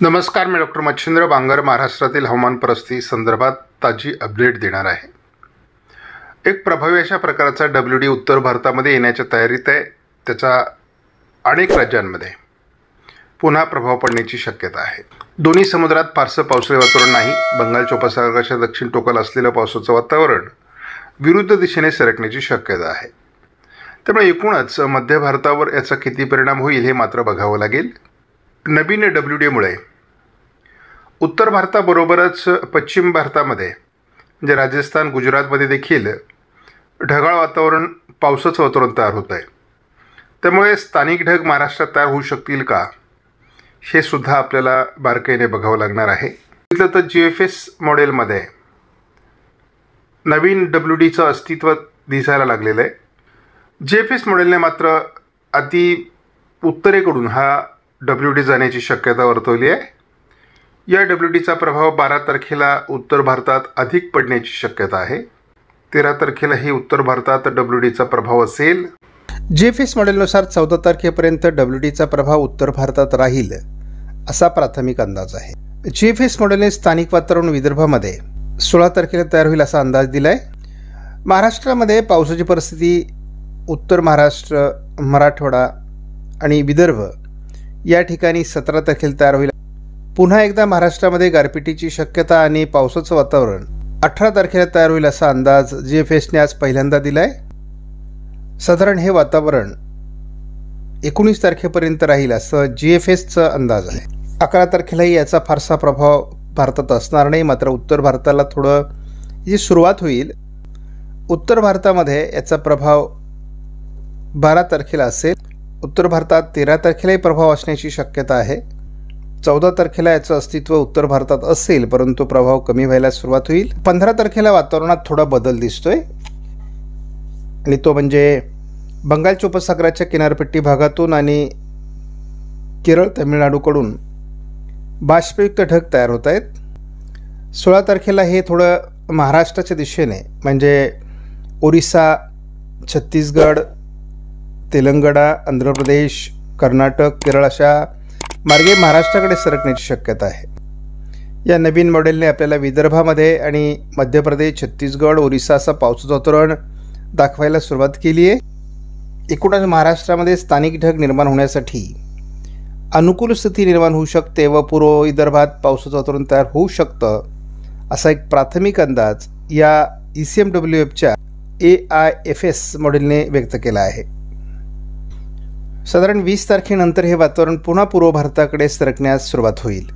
नमस्कार, मी डॉक्टर मच्छिंद्र बांगर महाराष्ट्रातील हवामान परिस्थिती संदर्भात ताजी अपडेट देणार आहे। एक प्रभावी अशा प्रकारचा WD उत्तर भारतामध्ये येण्याच्या तयारीत आहे। त्याचा अनेक राज्यांमध्ये पुन्हा प्रभाव पडण्याची शक्यता आहे। दोन्ही समुद्रात फारसं पावसाळी वातावरण नाही। बंगालच्या उपसागराच्या दक्षिण टोकाला असलेलं पावसाचं वातावरण विरुद्ध दिशेने सरकण्याची शक्यता आहे। त्यामुळे एकूणच मध्य भारतावर याचा किती परिणाम होईल हे मात्र बघावं लागेल। नवीन WDमुळे उत्तर भारताबरोबरच पश्चिम भारतामध्ये म्हणजे राजस्थान गुजरातमध्ये देखील ढगाळ वातावरण पावसाचं वातावरण तयार होत आहे। त्यामुळे स्थानिक ढग महाराष्ट्रात तयार होऊ शकतील का हे सुद्धा आपल्याला बारकाईने बघावं लागणार आहे। म्हटलं तर GFS मॉडेलमध्ये नवीन WDचं अस्तित्व दिसायला लागलेलं आहे। GFS मॉडेलने मात्र अति उत्तरेकडून हा WD जाण्याची शक्यता वर्तवली आहे। या WDचा प्रभाव 12 तारखेला उत्तर भारतात अधिक पडण्याची शक्यता आहे। 13 तारखेला ही उत्तर भारतात WDचा प्रभाव असेल। GFS मॉडेलनुसार 14 तारखेपर्यंत WDचा प्रभाव उत्तर भारतात राहील असा प्राथमिक अंदाज आहे। GFS मॉडेलने स्थानिक वातावरण विदर्भामध्ये 16 तारखेला तयार होईल असा अंदाज दिलाय। महाराष्ट्रामध्ये पावसाची परिस्थिती उत्तर महाराष्ट्र, मराठवाडा आणि विदर्भ या ठिकाणी 17 तारखेला तयार होईल। पुन्हा एकदा महाराष्ट्रामध्ये गारपिटीची शक्यता आणि पावसाचं वातावरण 18 तारखेला तयार होईल असा अंदाज GFSने आज पहिल्यांदा दिलाय। साधारण हे वातावरण 19 तारखेपर्यंत राहील असं GFSचा अंदाज आहे। 11 तारखेलाही याचा फारसा प्रभाव भारतात असणार नाही। मात्र उत्तर भारताला थोडं जी सुरुवात होईल, उत्तर भारतामध्ये याचा प्रभाव 12 तारखेला असेल। उत्तर भारतात 13 तारखेलाही प्रभाव असण्याची शक्यता आहे। 14 तारखेला याचं अस्तित्व उत्तर भारतात असेल, परंतु प्रभाव कमी व्हायला सुरुवात होईल। 15 तारखेला वातावरणात थोडा बदल दिसतोय आणि तो म्हणजे बंगालच्या उपसागराच्या किनारपट्टी भागातून आणि केरळ, तमिळनाडूकडून बाष्पयुक्त ढग तयार होत आहेत। 16 तारखेला हे थोडं महाराष्ट्राच्या दिशेने म्हणजे ओरिसा, छत्तीसगड, तेलंगणा, आंध्र प्रदेश, कर्नाटक, केरळ अशा मार्गे महाराष्ट्राकडे सरकण्याची शक्यता आहे। या नवीन मॉडेलने आपल्याला विदर्भामध्ये आणि मध्य प्रदेश, छत्तीसगड, ओरिसा असं पावसाचं वातावरण दाखवायला सुरुवात केली आहे। एकूणच महाराष्ट्रामध्ये स्थानिक ढग निर्माण होण्यासाठी अनुकूल स्थिती निर्माण होऊ शकते व पूर्व विदर्भात पावसाचं वातावरण तयार होऊ शकतं असा एक प्राथमिक अंदाज या ECMWFच्या AIFS मॉडेलने व्यक्त केला आहे। साधारण 20 तारखेनंतर हे वातावरण पुन्हा पूर्व भारताकडे सरकण्यास सुरुवात होईल।